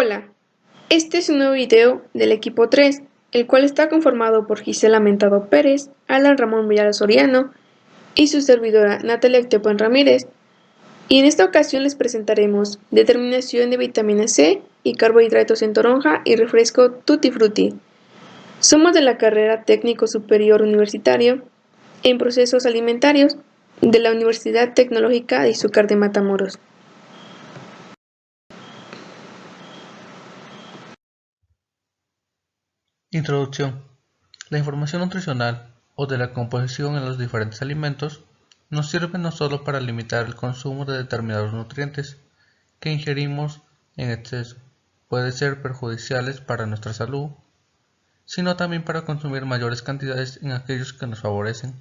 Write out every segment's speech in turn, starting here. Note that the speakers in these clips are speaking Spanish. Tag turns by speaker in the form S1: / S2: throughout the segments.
S1: Hola, este es un nuevo video del equipo 3, el cual está conformado por Gisela Mentado Pérez, Alan Ramón Villar Soriano y su servidora Natalia Octepan Ramírez, y en esta ocasión les presentaremos determinación de vitamina C y carbohidratos en toronja y refresco Tutti Frutti. Somos de la carrera Técnico Superior Universitario en Procesos Alimentarios de la Universidad Tecnológica de Izúcar de Matamoros.
S2: Introducción. La información nutricional o de la composición en los diferentes alimentos nos sirve no solo para limitar el consumo de determinados nutrientes que ingerimos en exceso, pueden ser perjudiciales para nuestra salud, sino también para consumir mayores cantidades en aquellos que nos favorecen.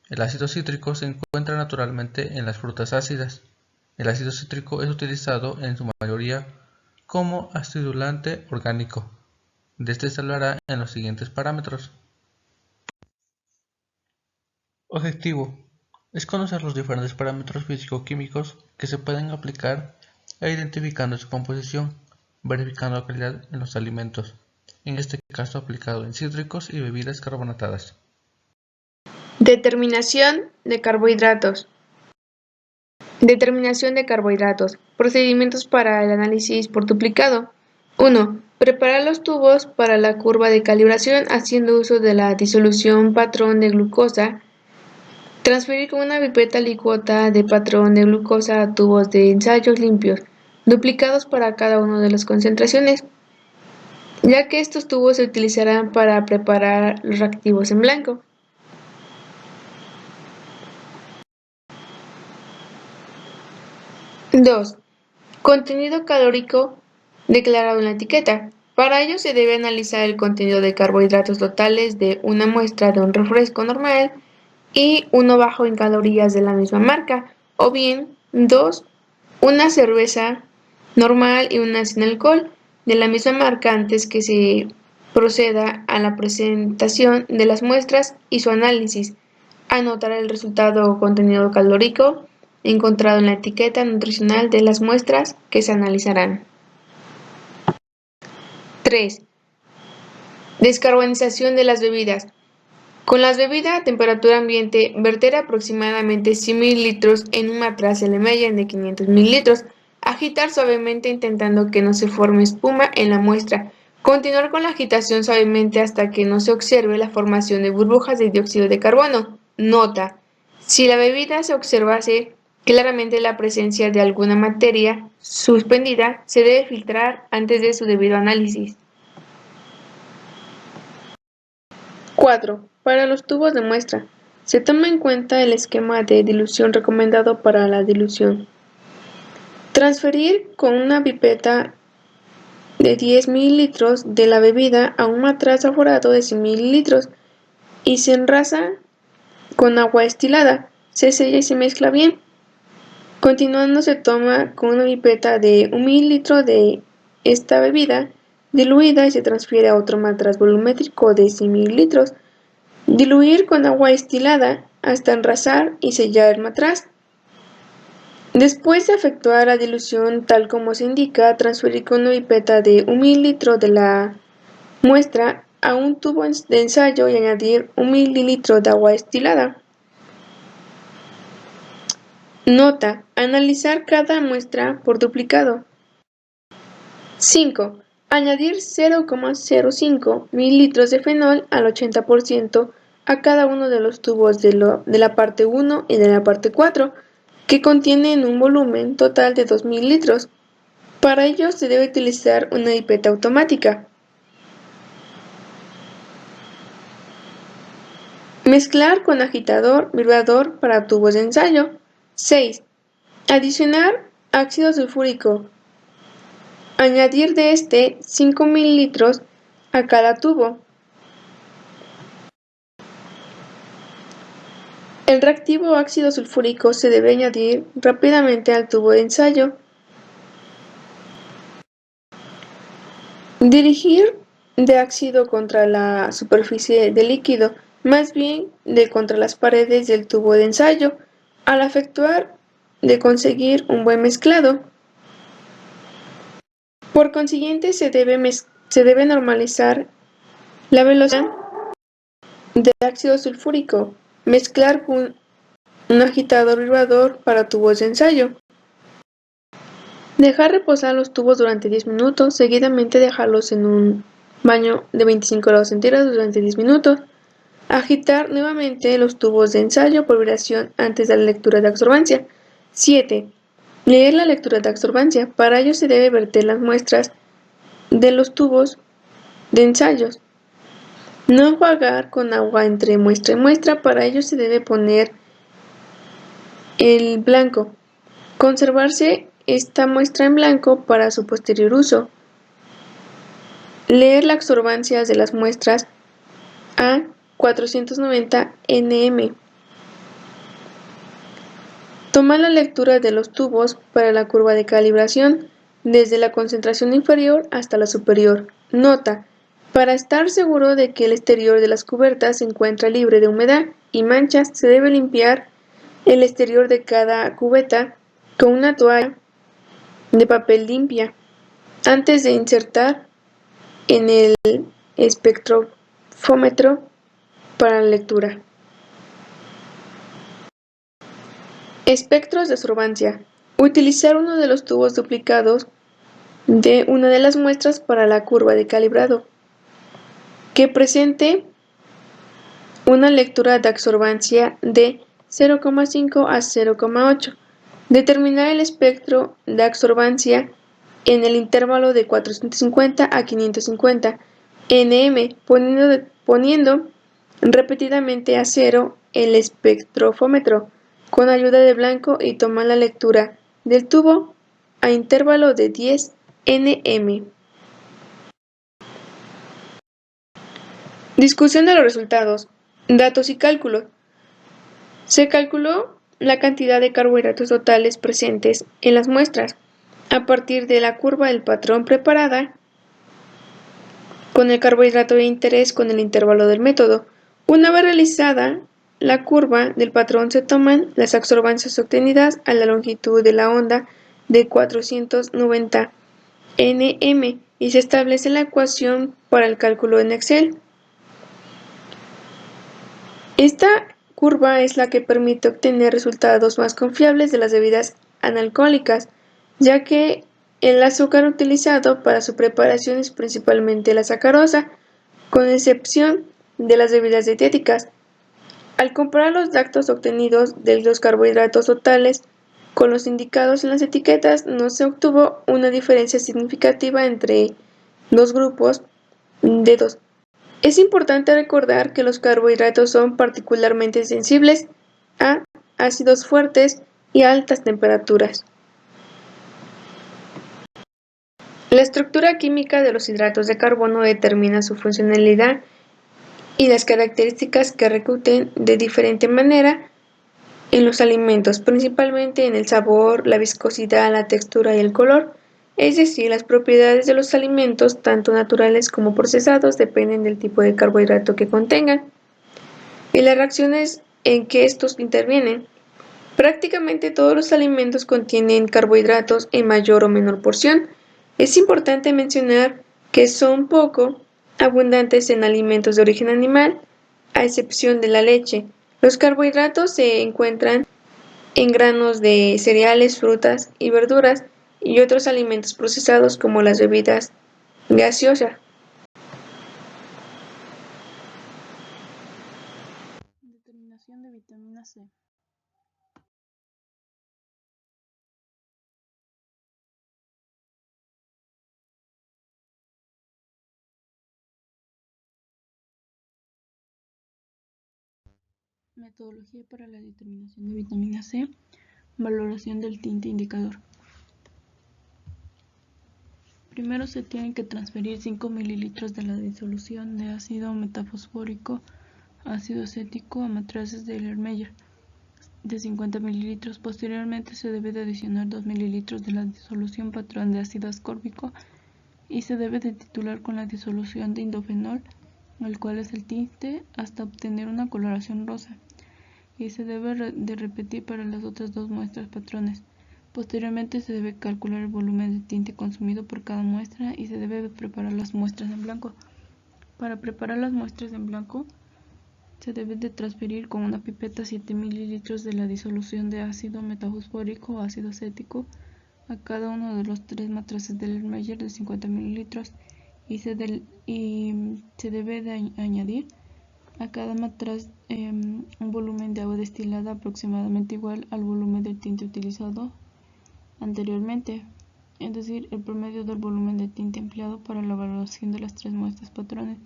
S2: El ácido cítrico se encuentra naturalmente en las frutas ácidas. El ácido cítrico es utilizado en su mayoría como acidulante orgánico. De este se hablará en los siguientes parámetros. Objetivo es conocer los diferentes parámetros físico-químicos que se pueden aplicar identificando su composición, verificando la calidad en los alimentos, en este caso aplicado en cítricos y bebidas carbonatadas.
S1: Determinación de carbohidratos. Determinación de carbohidratos. Procedimientos para el análisis por duplicado. 1. Preparar los tubos para la curva de calibración haciendo uso de la disolución patrón de glucosa. Transferir con una pipeta alícuota de patrón de glucosa a tubos de ensayos limpios, duplicados para cada una de las concentraciones, ya que estos tubos se utilizarán para preparar los reactivos en blanco. Dos. Contenido calórico declarado en la etiqueta. Para ello se debe analizar el contenido de carbohidratos totales de una muestra de un refresco normal y uno bajo en calorías de la misma marca, o bien 2. Una cerveza normal y una sin alcohol de la misma marca antes que se proceda a la presentación de las muestras y su análisis. Anotar el resultado o contenido calórico encontrado en la etiqueta nutricional de las muestras que se analizarán. 3. Descarbonización de las bebidas. Con las bebidas a temperatura ambiente, verter aproximadamente 100 ml en un matraz Erlenmeyer de 500 ml. Agitar suavemente intentando que no se forme espuma en la muestra. Continuar con la agitación suavemente hasta que no se observe la formación de burbujas de dióxido de carbono. Nota: si la bebida se observase claramente la presencia de alguna materia suspendida, se debe filtrar antes de su debido análisis. 4. Para los tubos de muestra, se toma en cuenta el esquema de dilución recomendado para la dilución. Transferir con una pipeta de 10 ml de la bebida a un matraz aforado de 100 ml y se enrasa con agua destilada. Se sella y se mezcla bien. Continuando se toma con una pipeta de 1 ml de esta bebida diluida y se transfiere a otro matraz volumétrico de 100 ml. Diluir con agua destilada hasta enrasar y sellar el matraz. Después de efectuar la dilución tal como se indica, transferir con una pipeta de 1 ml de la muestra a un tubo de ensayo y añadir 1 ml de agua destilada. Nota: analizar cada muestra por duplicado. 5. Añadir 0,05 ml de fenol al 80% a cada uno de los tubos de la parte 1 y de la parte 4, que contienen un volumen total de 2 ml. Para ello se debe utilizar una pipeta automática. Mezclar con agitador vibrador para tubos de ensayo. 6. Adicionar ácido sulfúrico. Añadir de este 5 ml a cada tubo. El reactivo ácido sulfúrico se debe añadir rápidamente al tubo de ensayo. Dirigir de ácido contra la superficie del líquido, más bien de contra las paredes del tubo de ensayo, al efectuar de conseguir un buen mezclado. Por consiguiente, se debe normalizar la velocidad del ácido sulfúrico, mezclar con un agitador vibrador para tubos de ensayo. Dejar reposar los tubos durante 10 minutos, seguidamente dejarlos en un baño de 25 grados centígrados durante 10 minutos. Agitar nuevamente los tubos de ensayo por vibración antes de la lectura de absorbancia. 7. Leer la lectura de absorbancia. Para ello se debe verter las muestras de los tubos de ensayos. No enjuagar con agua entre muestra y muestra. Para ello se debe poner el blanco. Conservarse esta muestra en blanco para su posterior uso. Leer las absorbancias de las muestras a 490 nm. Tomar la lectura de los tubos para la curva de calibración desde la concentración inferior hasta la superior. Nota: para estar seguro de que el exterior de las cubiertas se encuentra libre de humedad y manchas, se debe limpiar el exterior de cada cubeta con una toalla de papel limpia antes de insertar en el espectrofómetro para la lectura. Espectros de absorbancia. Utilizar uno de los tubos duplicados de una de las muestras para la curva de calibrado, que presente una lectura de absorbancia de 0,5 a 0,8. Determinar el espectro de absorbancia en el intervalo de 450 a 550 nm, poniendo repetidamente a cero el espectrofómetro con ayuda de blanco y tomar la lectura del tubo a intervalo de 10 nm. Discusión de los resultados. Datos y cálculos. Se calculó la cantidad de carbohidratos totales presentes en las muestras a partir de la curva del patrón preparada con el carbohidrato de interés con el intervalo del método. Una vez realizada la curva del patrón, se toman las absorbancias obtenidas a la longitud de la onda de 490 nm y se establece la ecuación para el cálculo en Excel. Esta curva es la que permite obtener resultados más confiables de las bebidas analcohólicas, ya que el azúcar utilizado para su preparación es principalmente la sacarosa, con excepción de las bebidas dietéticas. Al comparar los datos obtenidos de los carbohidratos totales con los indicados en las etiquetas, no se obtuvo una diferencia significativa entre dos grupos de dos. Es importante recordar que los carbohidratos son particularmente sensibles a ácidos fuertes y a altas temperaturas. La estructura química de los hidratos de carbono determina su funcionalidad y las características que repercuten de diferente manera en los alimentos, principalmente en el sabor, la viscosidad, la textura y el color. Es decir, las propiedades de los alimentos, tanto naturales como procesados, dependen del tipo de carbohidrato que contengan y las reacciones en que estos intervienen. Prácticamente todos los alimentos contienen carbohidratos en mayor o menor porción. Es importante mencionar que son poco abundantes en alimentos de origen animal, a excepción de la leche. Los carbohidratos se encuentran en granos de cereales, frutas y verduras y otros alimentos procesados como las bebidas gaseosas.
S3: Determinación de vitamina C. Metodología para la determinación de vitamina C. Valoración del tinte indicador. Primero se tienen que transferir 5 ml de la disolución de ácido metafosfórico ácido acético a matraces de Erlenmeyer de 50 ml. Posteriormente se debe de adicionar 2 ml de la disolución patrón de ácido ascórbico y se debe de titular con la disolución de indofenol, el cual es el tinte, hasta obtener una coloración rosa, y se debe de repetir para las otras dos muestras patrones. Posteriormente se debe calcular el volumen de tinte consumido por cada muestra y se debe preparar las muestras en blanco. Para preparar las muestras en blanco se debe de transferir con una pipeta 7 ml de la disolución de ácido metafosfórico o ácido acético a cada uno de los 3 matraces del Erlenmeyer de 50 ml y se debe de añadir a cada matraz un volumen de agua destilada aproximadamente igual al volumen del tinte utilizado anteriormente, es decir, el promedio del volumen de tinte empleado para la valoración de las 3 muestras patrones,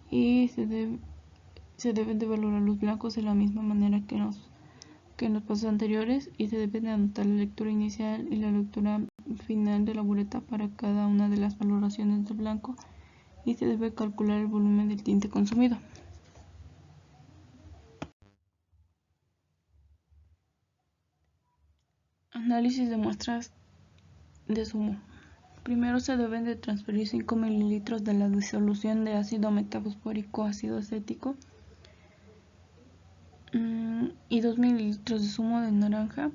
S3: y se deben de valorar los blancos de la misma manera que en los pasos anteriores, y se debe de anotar la lectura inicial y la lectura final de la bureta para cada una de las valoraciones del blanco, y se debe calcular el volumen del tinte consumido. Análisis de muestras de zumo. Primero se deben de transferir 5 ml de la disolución de ácido metafosfórico ácido acético y 2 ml de zumo de naranja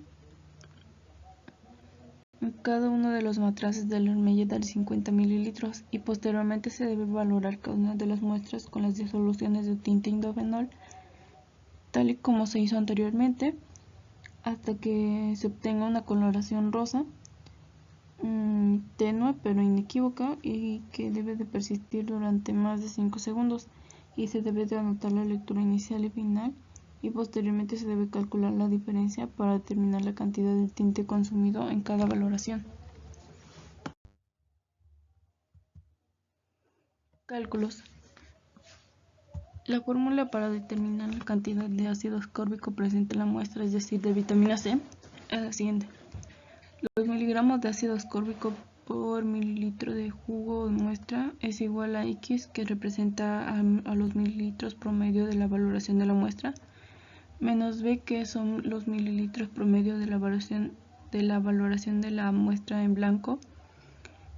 S3: en cada uno de los matraces del Erlenmeyer de 50 ml, y posteriormente se debe valorar cada una de las muestras con las disoluciones de tinte indofenol, tal y como se hizo anteriormente, hasta que se obtenga una coloración rosa tenue pero inequívoca y que debe de persistir durante más de 5 segundos, y se debe de anotar la lectura inicial y final, y posteriormente se debe calcular la diferencia para determinar la cantidad de tinte consumido en cada valoración. Cálculos. La fórmula para determinar la cantidad de ácido ascórbico presente en la muestra, es decir, de vitamina C, es la siguiente. Los miligramos de ácido ascórbico por mililitro de jugo de muestra es igual a X, que representa a los mililitros promedio de la valoración de la muestra, menos B, que son los mililitros promedio de la valoración de la muestra en blanco,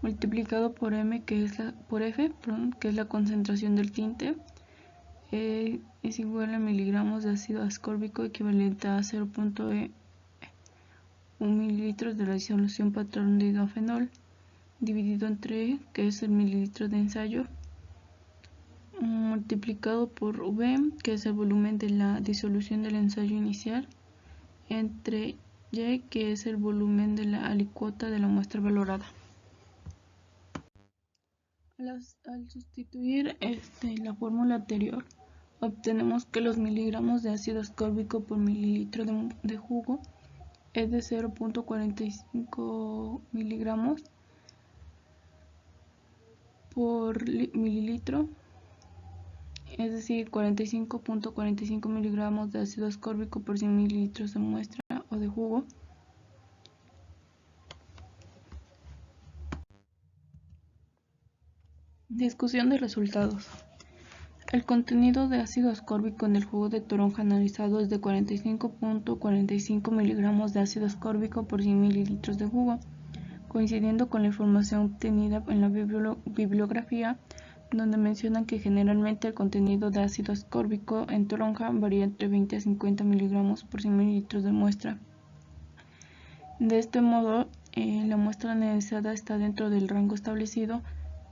S3: multiplicado por M, F, que es la concentración del tinte, es igual a miligramos de ácido ascórbico equivalente a 0.1 mililitros de la disolución patrón de hidrofenol, dividido entre E, que es el mililitro de ensayo, multiplicado por V, que es el volumen de la disolución del ensayo inicial, entre Y, que es el volumen de la alicuota de la muestra valorada. Al sustituir la fórmula anterior, obtenemos que los miligramos de ácido ascórbico por mililitro de jugo es de 0.45 miligramos por mililitro, es decir, 45.45 miligramos de ácido ascórbico por 100 mililitros de muestra o de jugo. Discusión de resultados. El contenido de ácido ascórbico en el jugo de toronja analizado es de 45.45 miligramos de ácido ascórbico por 100 mililitros de jugo, coincidiendo con la información obtenida en la bibliografía, donde mencionan que generalmente el contenido de ácido ascórbico en toronja varía entre 20 a 50 miligramos por 100 mililitros de muestra. De este modo, la muestra analizada está dentro del rango establecido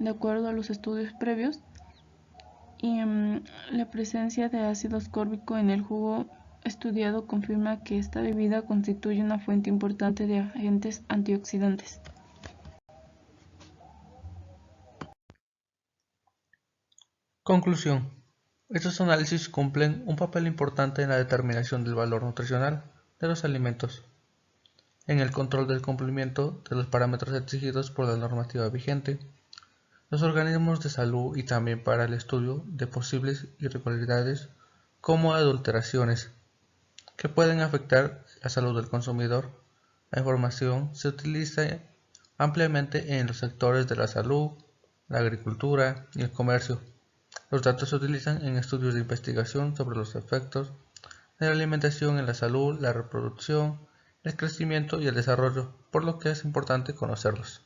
S3: de acuerdo a los estudios previos, y la presencia de ácido ascórbico en el jugo estudiado confirma que esta bebida constituye una fuente importante de agentes antioxidantes.
S2: Conclusión. Estos análisis cumplen un papel importante en la determinación del valor nutricional de los alimentos, en el control del cumplimiento de los parámetros exigidos por la normativa vigente, los organismos de salud, y también para el estudio de posibles irregularidades como adulteraciones que pueden afectar la salud del consumidor. La información se utiliza ampliamente en los sectores de la salud, la agricultura y el comercio. Los datos se utilizan en estudios de investigación sobre los efectos de la alimentación en la salud, la reproducción, el crecimiento y el desarrollo, por lo que es importante conocerlos.